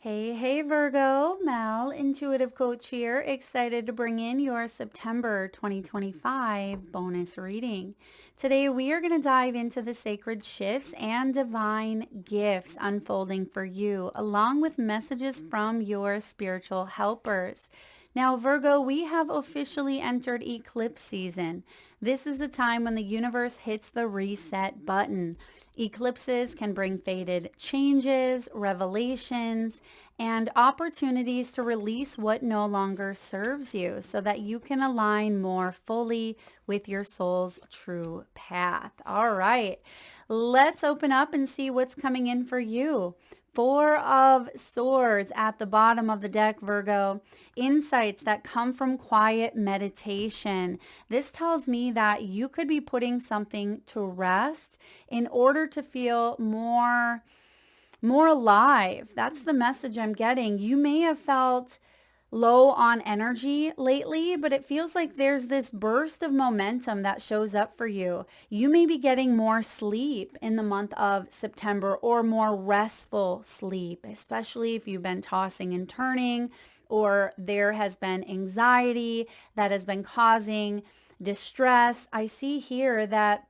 Hey, hey, Virgo, Mel, intuitive coach here, excited to bring in your September 2025 bonus reading. Today, we are going to dive into the sacred shifts and divine gifts unfolding for you, along with messages from your spiritual helpers. Now, Virgo, we have officially entered eclipse season. This is a time when the universe hits the reset button. Eclipses can bring faded changes, revelations, and opportunities to release what no longer serves you so that you can align more fully with your soul's true path. All right, let's open up and see what's coming in for you. Four of Swords at the bottom of the deck, Virgo. Insights that come from quiet meditation. This tells me that you could be putting something to rest in order to feel more alive. That's the message I'm getting. You may have felt low on energy lately, but it feels like there's this burst of momentum that shows up for you. You may be getting more sleep in the month of September or more restful sleep, especially if you've been tossing and turning or there has been anxiety that has been causing distress. I see here that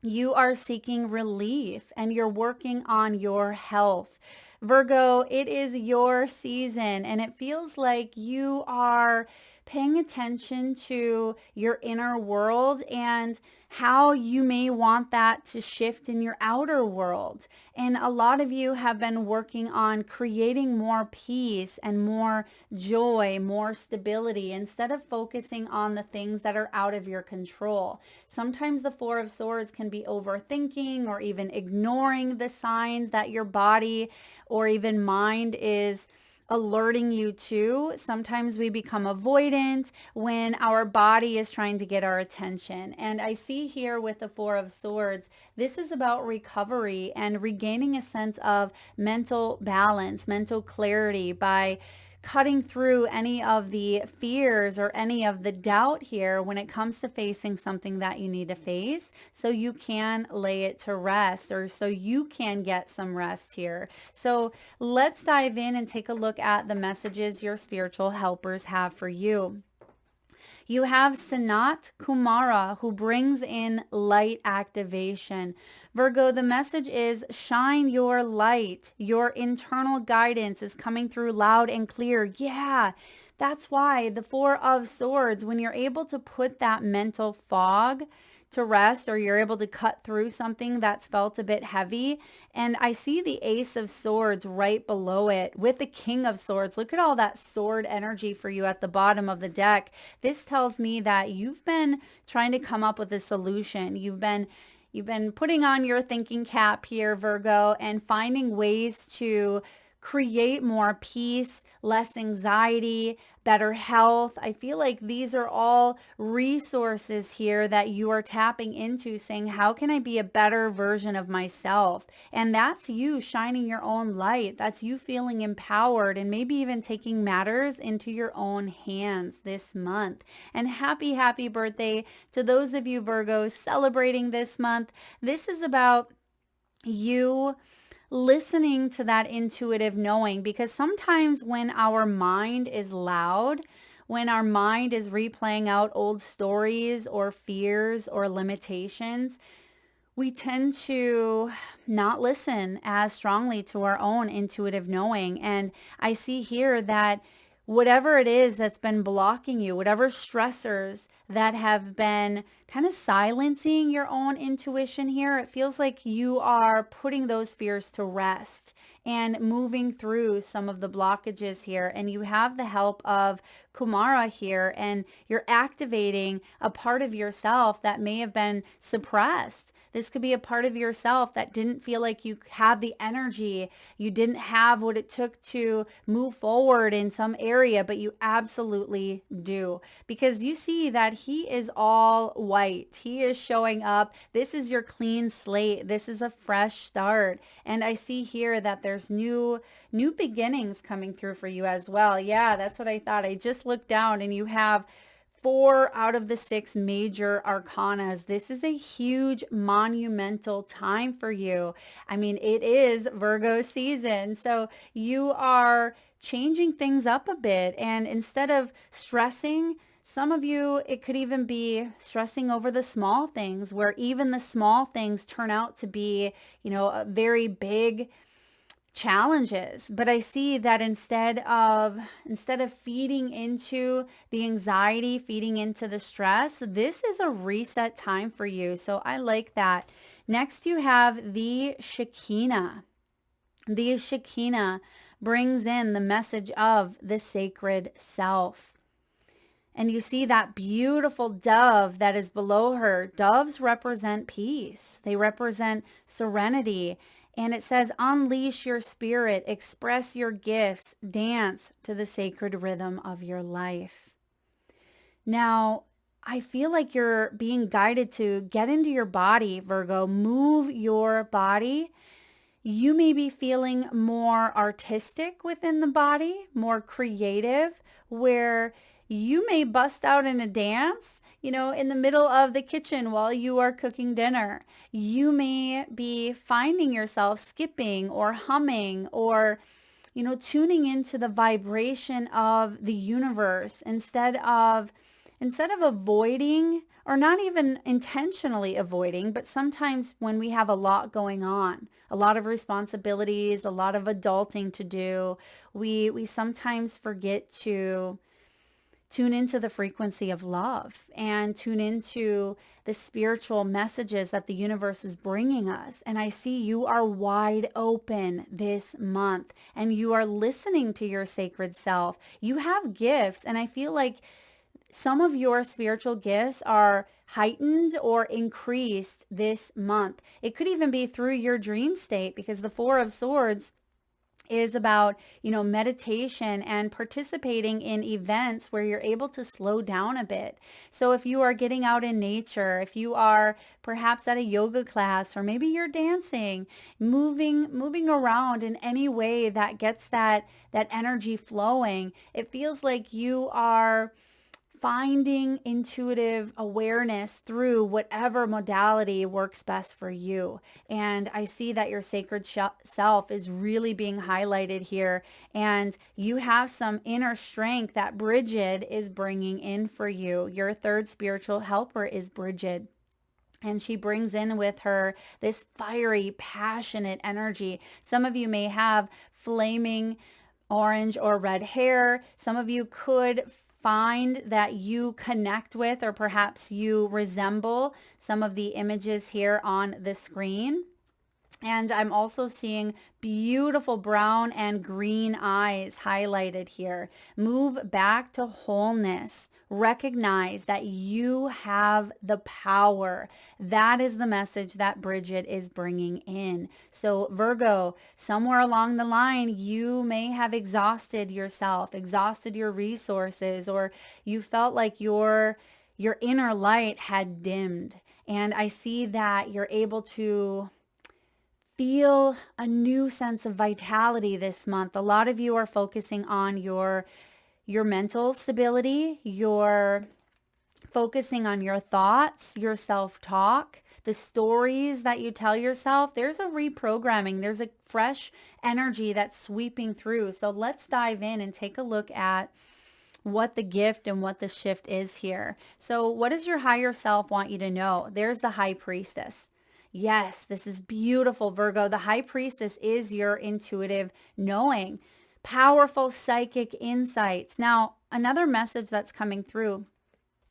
you are seeking relief and you're working on your health. Virgo, it is your season and it feels like you are paying attention to your inner world and how you may want that to shift in your outer world. And a lot of you have been working on creating more peace and more joy, more stability, instead of focusing on the things that are out of your control. Sometimes the Four of Swords can be overthinking or even ignoring the signs that your body or even mind is alerting you to. Sometimes we become avoidant when our body is trying to get our attention. And I see here with the Four of Swords, this is about recovery and regaining a sense of mental balance, mental clarity by cutting through any of the fears or any of the doubt here when it comes to facing something that you need to face so you can lay it to rest or so you can get some rest here. So let's dive in and take a look at the messages your spiritual helpers have for you. You have Sanat Kumara, who brings in light activation. Virgo, the message is shine your light. Your internal guidance is coming through loud and clear. Yeah, that's why the Four of Swords, when you're able to put that mental fog to rest or you're able to cut through something that's felt a bit heavy. And I see the Ace of Swords right below it with the King of Swords. Look at all that sword energy for you at the bottom of the deck. This tells me that you've been trying to come up with a solution. You've been putting on your thinking cap here, Virgo, and finding ways to create more peace, less anxiety, better health. I feel like these are all resources here that you are tapping into saying, how can I be a better version of myself? And that's you shining your own light. That's you feeling empowered and maybe even taking matters into your own hands this month. And happy, happy birthday to those of you Virgos celebrating this month. This is about you listening to that intuitive knowing, because sometimes when our mind is loud, when our mind is replaying out old stories or fears or limitations, we tend to not listen as strongly to our own intuitive knowing. And I see here that whatever it is that's been blocking you, whatever stressors that have been kind of silencing your own intuition here, it feels like you are putting those fears to rest and moving through some of the blockages here. And you have the help of Kumara here, and you're activating a part of yourself that may have been suppressed. This could be a part of yourself that didn't feel like you had the energy. You didn't have what it took to move forward in some area, but you absolutely do. Because you see that he is all white. He is showing up. This is your clean slate. This is a fresh start. And I see here that there's new beginnings coming through for you as well. Yeah, that's what I thought. I just looked down and you have 4 out of the 6 major arcanas. This is a huge monumental time for you. I mean, it is Virgo season. So you are changing things up a bit. And instead of stressing, some of you, it could even be stressing over the small things, where even the small things turn out to be, a very big challenges. But I see that instead of feeding into the anxiety, feeding into the stress, this is a reset time for you. So I like that. Next, you have the Shekinah. The Shekinah brings in the message of the sacred self. And you see that beautiful dove that is below her. Doves represent peace. They represent serenity. And it says, unleash your spirit, express your gifts, dance to the sacred rhythm of your life. Now, I feel like you're being guided to get into your body, Virgo. Move your body. You may be feeling more artistic within the body, more creative, where you may bust out in a dance, in the middle of the kitchen while you are cooking dinner. You may be finding yourself skipping or humming or, tuning into the vibration of the universe instead of avoiding, or not even intentionally avoiding, but sometimes when we have a lot going on, a lot of responsibilities, a lot of adulting to do, we sometimes forget to tune into the frequency of love and tune into the spiritual messages that the universe is bringing us. And I see you are wide open this month and you are listening to your sacred self. You have gifts, and I feel like some of your spiritual gifts are heightened or increased this month. It could even be through your dream state, because the Four of Swords is about, meditation and participating in events where you're able to slow down a bit. So if you are getting out in nature, if you are perhaps at a yoga class, or maybe you're dancing, moving around in any way that gets that energy flowing, it feels like you are finding intuitive awareness through whatever modality works best for you. And I see that your sacred self is really being highlighted here. And you have some inner strength that Bridget is bringing in for you. Your third spiritual helper is Bridget. And she brings in with her this fiery, passionate energy. Some of you may have flaming orange or red hair. Some of you could find that you connect with, or perhaps you resemble some of the images here on the screen. And I'm also seeing beautiful brown and green eyes highlighted here. Move back to wholeness. Recognize that you have the power. That is the message that Bridget is bringing in. So Virgo, somewhere along the line, you may have exhausted yourself, exhausted your resources, or you felt like your inner light had dimmed. And I see that you're able to feel a new sense of vitality this month. A lot of you are focusing on your mental stability. You're focusing on your thoughts, your self-talk, the stories that you tell yourself. There's a reprogramming. There's a fresh energy that's sweeping through. So let's dive in and take a look at what the gift and what the shift is here. So what does your higher self want you to know? There's the High Priestess. Yes, this is beautiful, Virgo. The High Priestess is your intuitive knowing, powerful psychic insights. Now, another message that's coming through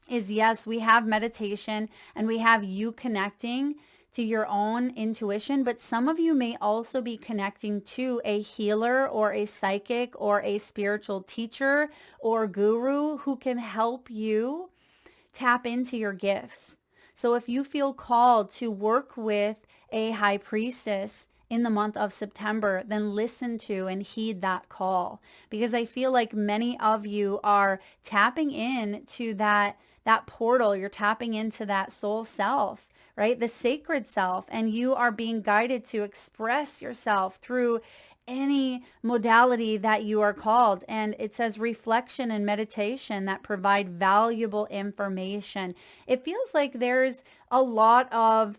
is, yes, we have meditation and we have you connecting to your own intuition, but some of you may also be connecting to a healer or a psychic or a spiritual teacher or guru who can help you tap into your gifts. So if you feel called to work with a high priestess in the month of September, then listen to and heed that call, because I feel like many of you are tapping in to that portal. You're tapping into that soul self, right? The sacred self, and you are being guided to express yourself through any modality that you are called. And it says reflection and meditation that provide valuable information. It feels like there's a lot of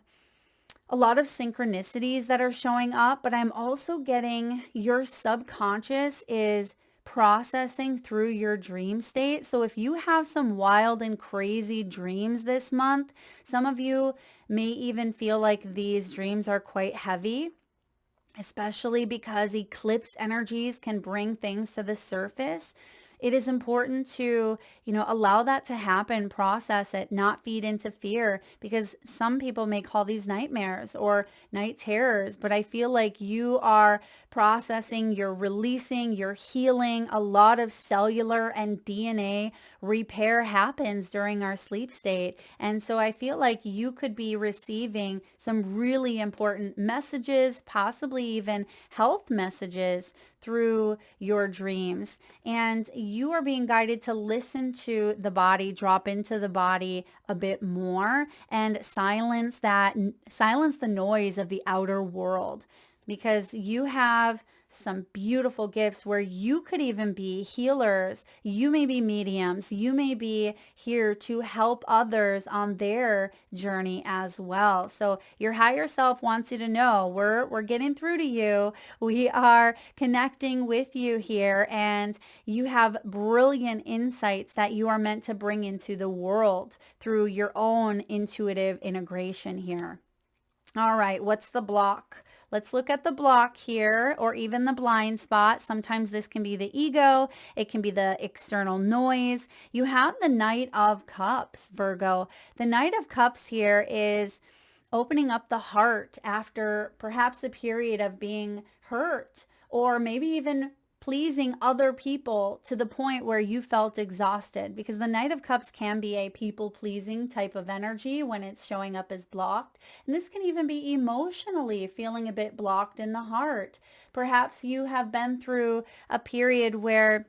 synchronicities that are showing up, but I'm also getting your subconscious is processing through your dream state. So if you have some wild and crazy dreams this month, some of you may even feel like these dreams are quite heavy, especially because eclipse energies can bring things to the surface. It is important to, allow that to happen, process it, not feed into fear, because some people may call these nightmares or night terrors, but I feel like you are processing, you're releasing, you're healing. A lot of cellular and DNA repair happens during our sleep state. And so I feel like you could be receiving some really important messages, possibly even health messages through your dreams. And you are being guided to listen to the body, drop into the body a bit more, and silence the noise of the outer world, because you have some beautiful gifts where you could even be healers. You may be mediums. You may be here to help others on their journey as well. So your higher self wants you to know we're getting through to you. We are connecting with you here, and you have brilliant insights that you are meant to bring into the world through your own intuitive integration here. All right, what's the block? Let's look at the block here, or even the blind spot. Sometimes this can be the ego. It can be the external noise. You have the Knight of Cups, Virgo. The Knight of Cups here is opening up the heart after perhaps a period of being hurt, or maybe even pleasing other people to the point where you felt exhausted, because the Knight of Cups can be a people-pleasing type of energy when it's showing up as blocked. And this can even be emotionally feeling a bit blocked in the heart. Perhaps you have been through a period where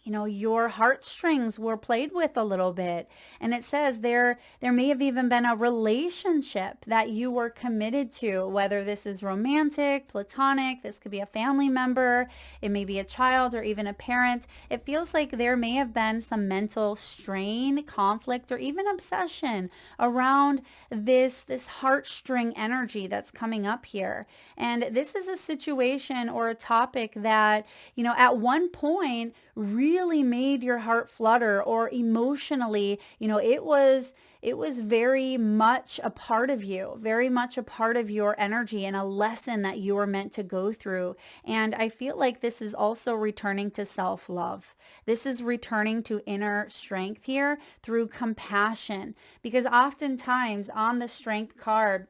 your heartstrings were played with a little bit. And it says there may have even been a relationship that you were committed to, whether this is romantic, platonic, this could be a family member, it may be a child or even a parent. It feels like there may have been some mental strain, conflict, or even obsession around this heartstring energy that's coming up here. And this is a situation or a topic that, at one point really made your heart flutter, or emotionally, it was very much a part of you, very much a part of your energy, and a lesson that you were meant to go through. And I feel like this is also returning to self-love. This is returning to inner strength here through compassion, because oftentimes on the strength card,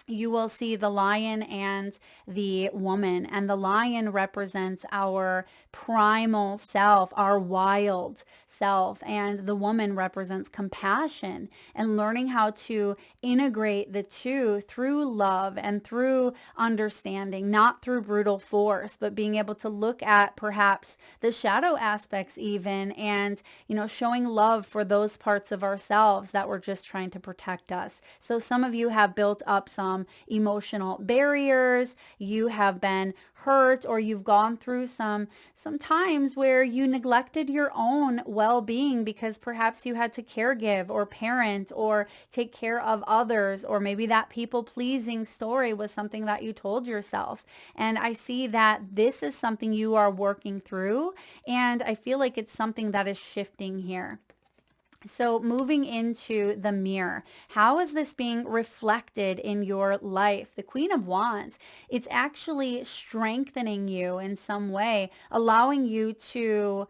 you will see the lion and the woman, and the lion represents our primal self, our wild self, and the woman represents compassion and learning how to integrate the two through love and through understanding, not through brutal force, but being able to look at perhaps the shadow aspects even, and showing love for those parts of ourselves that were just trying to protect us. So some of you have built up some emotional barriers, you have been hurt, or you've gone through some times where you neglected your own well-being because perhaps you had to caregive or parent or take care of others, or maybe that people-pleasing story was something that you told yourself. And I see that this is something you are working through, and I feel like it's something that is shifting here. So moving into the mirror, how is this being reflected in your life? The Queen of Wands, it's actually strengthening you in some way, allowing you to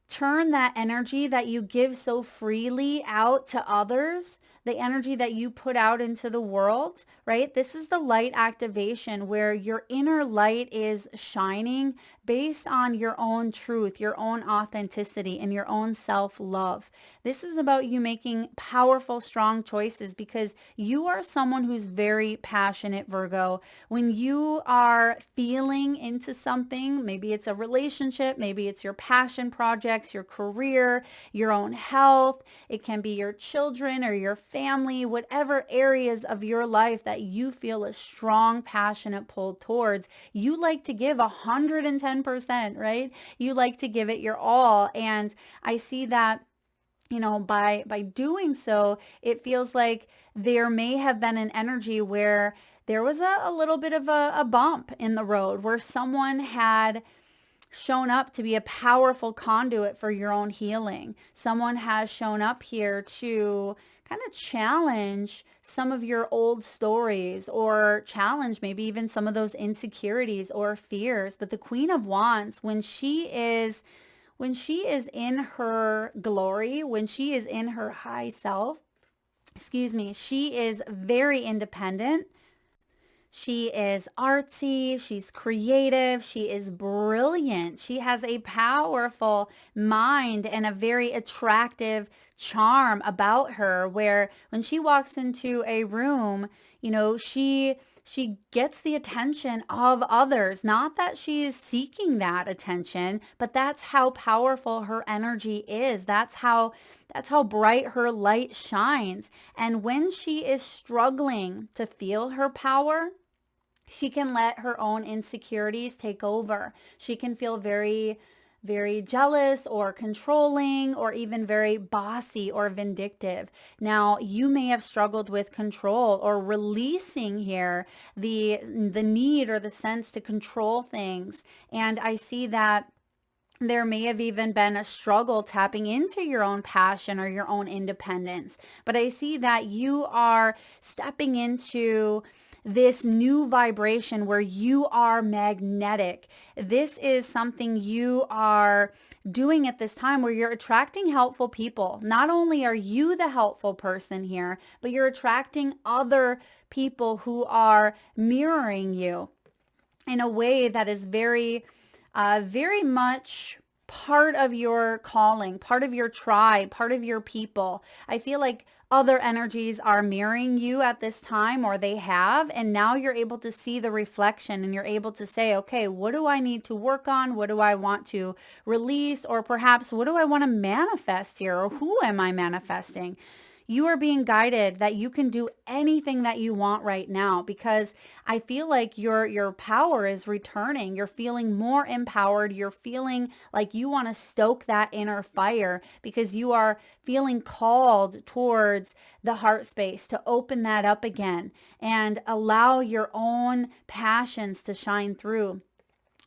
turn that energy that you give so freely out to others, the energy that you put out into the world, right? This is the light activation where your inner light is shining based on your own truth, your own authenticity, and your own self-love. This is about you making powerful, strong choices, because you are someone who's very passionate, Virgo. When you are feeling into something, maybe it's a relationship, maybe it's your passion projects, your career, your own health, it can be your children or your family, whatever areas of your life that you feel a strong, passionate pull towards, you like to give 110%, right? You like to give it your all. And I see that, by doing so, it feels like there may have been an energy where there was a little bit of a bump in the road where someone had shown up to be a powerful conduit for your own healing. Someone has shown up here to kind of challenge some of your old stories, or challenge maybe even some of those insecurities or fears. But the Queen of Wands, when she is in her glory, when she is in her high self, she is very independent. She is artsy, she's creative, she is brilliant. She has a powerful mind and a very attractive charm about her, where when she walks into a room, she gets the attention of others. Not that she is seeking that attention, but that's how powerful her energy is. That's how bright her light shines. And when she is struggling to feel her power, she can let her own insecurities take over. She can feel very, very jealous or controlling, or even very bossy or vindictive. Now, you may have struggled with control or releasing here the need or the sense to control things. And I see that there may have even been a struggle tapping into your own passion or your own independence. But I see that you are stepping into this new vibration where you are magnetic. This is something you are doing at this time where you're attracting helpful people. Not only are you the helpful person here, but you're attracting other people who are mirroring you in a way that is very much part of your calling, part of your tribe, part of your people. I feel like other energies are mirroring you at this time, or they have, and now you're able to see the reflection and you're able to say, okay, what do I need to work on? What do I want to release? Or perhaps what do I want to manifest here? Or who am I manifesting? You are being guided that you can do anything that you want right now, because I feel like your power is returning. You're feeling more empowered. You're feeling like you want to stoke that inner fire, because you are feeling called towards the heart space to open that up again and allow your own passions to shine through.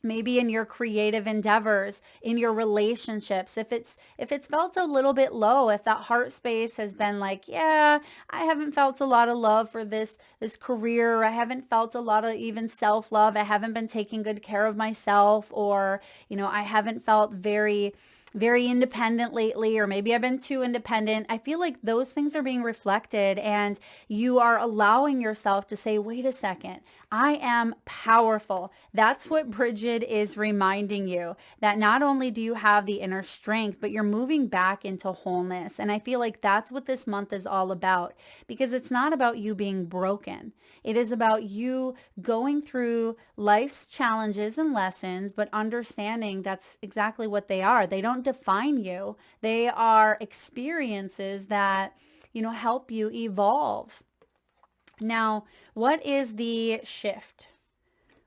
Maybe in your creative endeavors, in your relationships, if it's felt a little bit low, if that heart space has been like, yeah, I haven't felt a lot of love for this career, I haven't felt a lot of even self-love, I haven't been taking good care of myself, or I haven't felt very independent lately, or maybe I've been too independent. I feel like those things are being reflected, and you are allowing yourself to say, wait a second, I am powerful. That's what Bridget is reminding you, that not only do you have the inner strength, but you're moving back into wholeness. And I feel like that's what this month is all about, because it's not about you being broken. It is about you going through life's challenges and lessons, but understanding that's exactly what they are. They don't define you. They are experiences that, help you evolve. Now, what is the shift?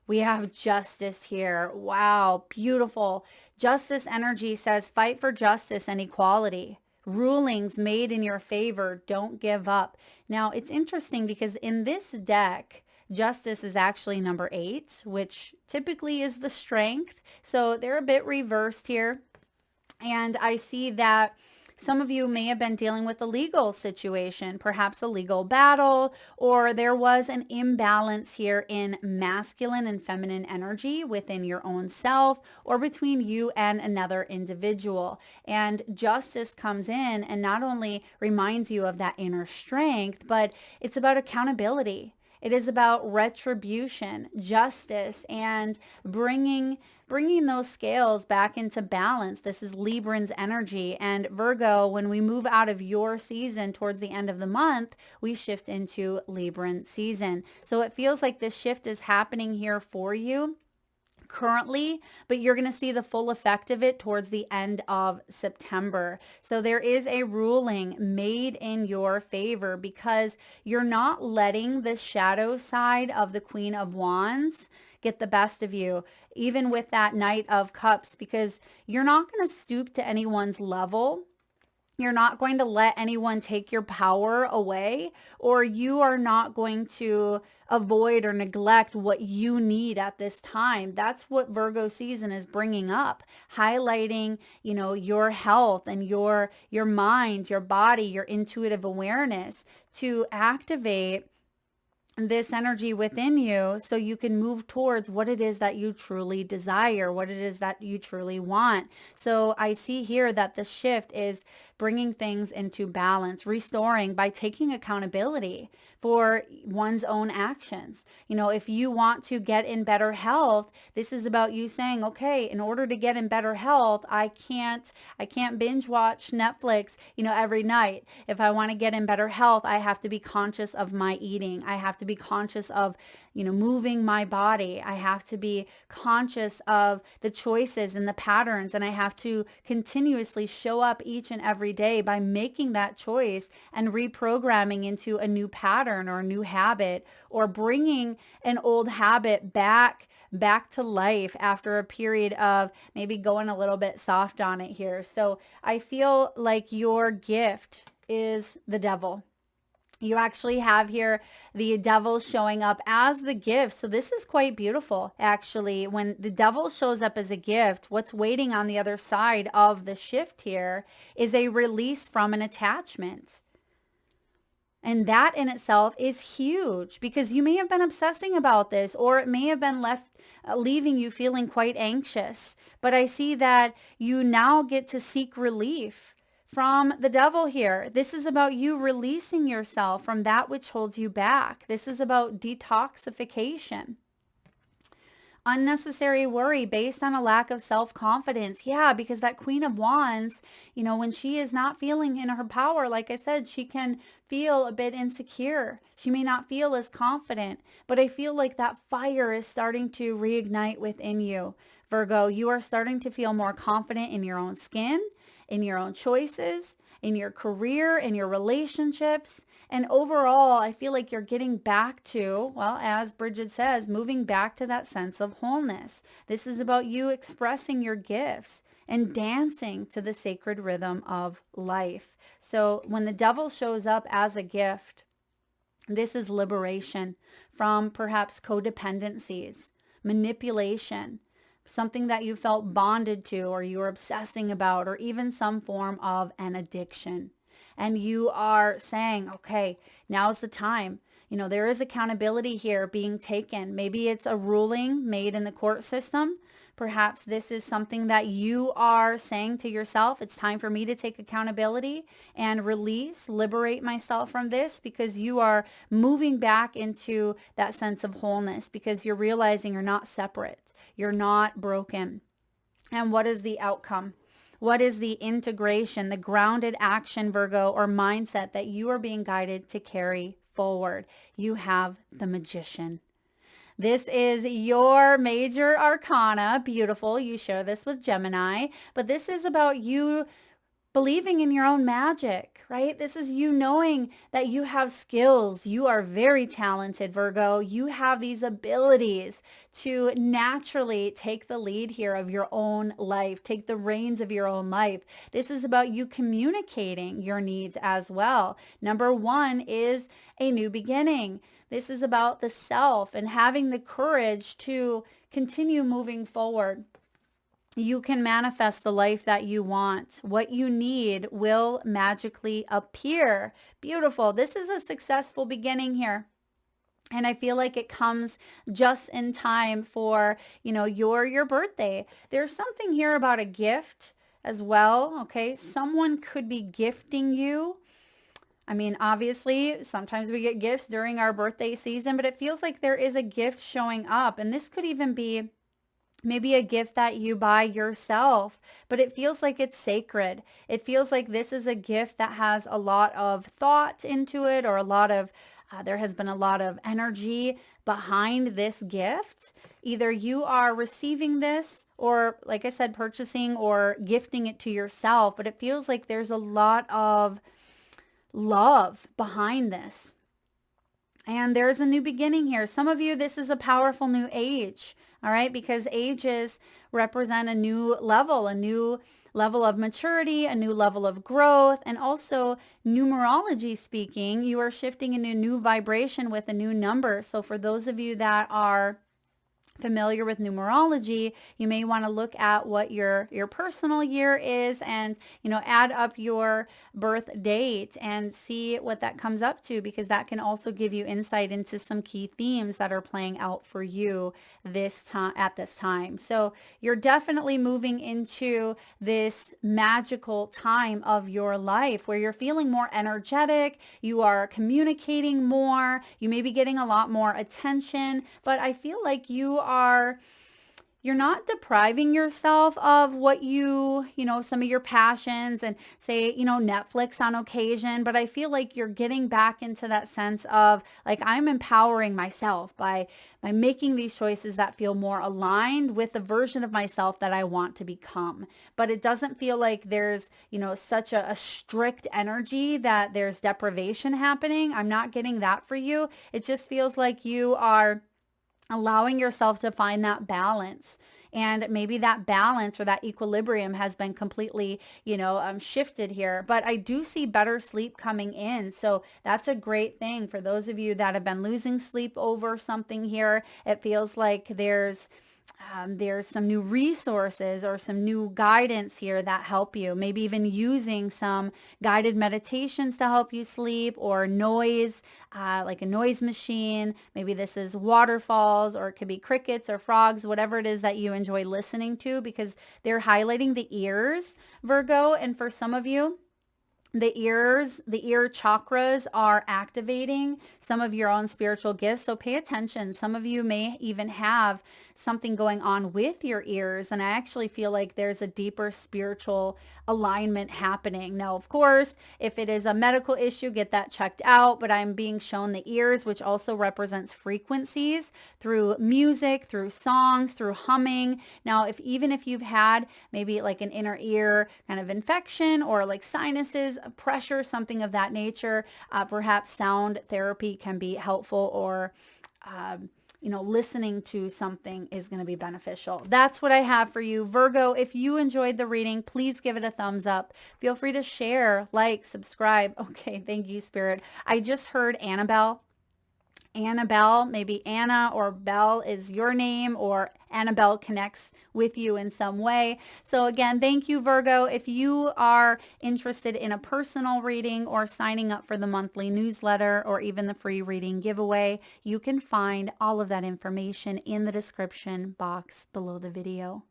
We have justice here. Wow, beautiful. Justice energy says fight for justice and equality. Rulings made in your favor. Don't give up. Now, it's interesting because in this deck, justice is actually number 8, which typically is the strength. So they're a bit reversed here. And I see that some of you may have been dealing with a legal situation, perhaps a legal battle, or there was an imbalance here in masculine and feminine energy within your own self, or between you and another individual. And justice comes in and not only reminds you of that inner strength, but it's about accountability. It is about retribution, justice, and bringing those scales back into balance. This is Libran's energy. And Virgo, when we move out of your season towards the end of the month, we shift into Libran season. So it feels like this shift is happening here for you currently, but you're going to see the full effect of it towards the end of September. So there is a ruling made in your favor because you're not letting the shadow side of the Queen of Wands get the best of you, even with that Knight of Cups, because you're not going to stoop to anyone's level. You're not going to let anyone take your power away, or you are not going to avoid or neglect what you need at this time. That's what Virgo season is bringing up, highlighting, your health and your mind, your body, your intuitive awareness to activate this energy within you so you can move towards what it is that you truly desire, what it is that you truly want. So I see here that the shift is bringing things into balance, restoring by taking accountability for one's own actions. If you want to get in better health, this is about you saying, okay, in order to get in better health, I can't binge watch Netflix, every night. If I want to get in better health, I have to be conscious of my eating. I have to be conscious of, moving my body. I have to be conscious of the choices and the patterns, and I have to continuously show up each and every day by making that choice and reprogramming into a new pattern or a new habit, or bringing an old habit back to life after a period of maybe going a little bit soft on it here. So I feel like your gift is the devil. You actually have here the devil showing up as the gift. So this is quite beautiful, actually. When the devil shows up as a gift, what's waiting on the other side of the shift here is a release from an attachment. And that in itself is huge, because you may have been obsessing about this, or it may have been leaving you feeling quite anxious. But I see that you now get to seek relief from the devil here. This is about you releasing yourself from that which holds you back. This is about detoxification. Unnecessary worry based on a lack of self-confidence. Yeah, because that Queen of Wands, when she is not feeling in her power, like I said, she can feel a bit insecure. She may not feel as confident, but I feel like that fire is starting to reignite within you. Virgo, you are starting to feel more confident in your own skin, in your own choices, in your career, in your relationships. And overall, I feel like you're getting back to, well, as Bridget says, moving back to that sense of wholeness. This is about you expressing your gifts and dancing to the sacred rhythm of life. So when the devil shows up as a gift, this is liberation from perhaps codependencies, manipulation, something that you felt bonded to, or you were obsessing about, or even some form of an addiction. And you are saying, okay, now's the time. There is accountability here being taken. Maybe it's a ruling made in the court system. Perhaps this is something that you are saying to yourself, it's time for me to take accountability and liberate myself from this, because you are moving back into that sense of wholeness, because you're realizing you're not separate. You're not broken. And what is the outcome? What is the integration, the grounded action, Virgo, or mindset that you are being guided to carry forward? You have the Magician. This is your major arcana. Beautiful. You share this with Gemini, but this is about you believing in your own magic, right? This is you knowing that you have skills. You are very talented, Virgo. You have these abilities to naturally take the lead here of your own life, take the reins of your own life. This is about you communicating your needs as well. Number one is a new beginning. This is about the self and having the courage to continue moving forward. You can manifest the life that you want. What you need will magically appear. Beautiful. This is a successful beginning here. And I feel like it comes just in time for, your birthday. There's something here about a gift as well. Okay. Someone could be gifting you. I mean, obviously, sometimes we get gifts during our birthday season, but it feels like there is a gift showing up. And this could even be maybe a gift that you buy yourself, but it feels like it's sacred. It feels like this is a gift that has a lot of thought into it, or a lot of There has been a lot of energy behind this gift. Either you are receiving this or, like I said, purchasing or gifting it to yourself, but it feels like there's a lot of love behind this. And there's a new beginning here. Some of you, this is a powerful new age, all right? Because ages represent a new level of maturity, a new level of growth, and also numerology speaking, you are shifting into a new vibration with a new number. So for those of you that are familiar with numerology, you may want to look at what your personal year is and, add up your birth date and see what that comes up to, because that can also give you insight into some key themes that are playing out for you this time at this time. So you're definitely moving into this magical time of your life where you're feeling more energetic, you are communicating more, you may be getting a lot more attention, but I feel like you're not depriving yourself of what some of your passions and say, Netflix on occasion, but I feel like you're getting back into that sense of like, I'm empowering myself by making these choices that feel more aligned with the version of myself that I want to become. But it doesn't feel like there's, such a strict energy that there's deprivation happening. I'm not getting that for you. It just feels like you are allowing yourself to find that balance. And maybe that balance or that equilibrium has been completely, shifted here. But I do see better sleep coming in. So that's a great thing for those of you that have been losing sleep over something here. It feels like there's some new resources or some new guidance here that help you. Maybe even using some guided meditations to help you sleep, or noise, like a noise machine. Maybe this is waterfalls, or it could be crickets or frogs, whatever it is that you enjoy listening to, because they're highlighting the ears, Virgo. And for some of you, the ear chakras are activating some of your own spiritual gifts. So pay attention. Some of you may even have something going on with your ears. And I actually feel like there's a deeper spiritual alignment happening. Now, of course, if it is a medical issue, get that checked out. But I'm being shown the ears, which also represents frequencies through music, through songs, through humming. Now, even if you've had maybe like an inner ear kind of infection or like sinuses, pressure, something of that nature, perhaps sound therapy can be helpful, or listening to something is going to be beneficial. That's what I have for you, Virgo. If you enjoyed the reading, please give it a thumbs up. Feel free to share, like, subscribe. Okay, thank you, Spirit. I just heard Annabelle. Maybe Anna or Belle is your name, or Annabelle connects with you in some way. So again, thank you, Virgo. If you are interested in a personal reading or signing up for the monthly newsletter or even the free reading giveaway, you can find all of that information in the description box below the video.